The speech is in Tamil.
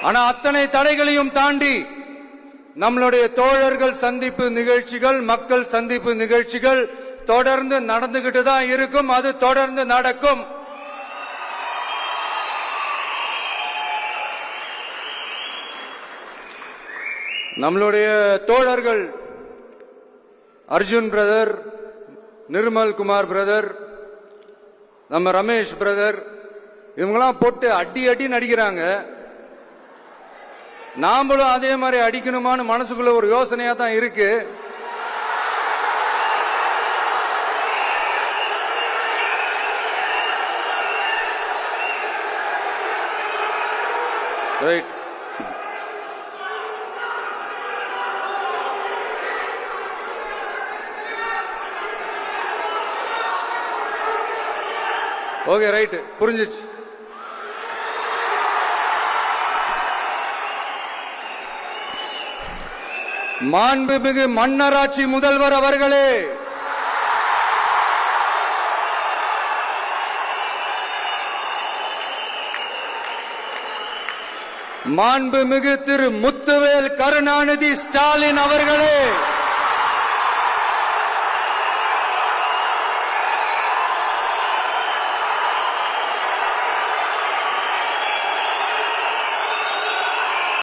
ஆனா அத்தனை தடைகளையும் தாண்டி நம்மளுடைய தோழர்கள் சந்திப்பு நிகழ்ச்சிகள், மக்கள் சந்திப்பு நிகழ்ச்சிகள் தொடர்ந்து நடந்துகிட்டு தான் இருக்கும். அது தொடர்ந்து நடக்கும். நம்மளுடைய தோழர்கள் அர்ஜுன் பிரதர், நிர்மல் குமார் பிரதர், நம்ம ரமேஷ் பிரதர், இவங்கெல்லாம் போட்டு அடி அடி நடிக்கிறாங்க. நாமளும் அதே மாதிரி அடிக்கணுமான்னு மனசுக்குள்ள ஒரு யோசனையா தான் இருக்கு. ரைட். ஓகே, ரைட், புரிஞ்சிச்சு. மாண்புமிகு மன்னராட்சி முதல்வர் அவர்களே, மாண்புமிகு திரு முத்துவேல் கருணாநிதி ஸ்டாலின் அவர்களே,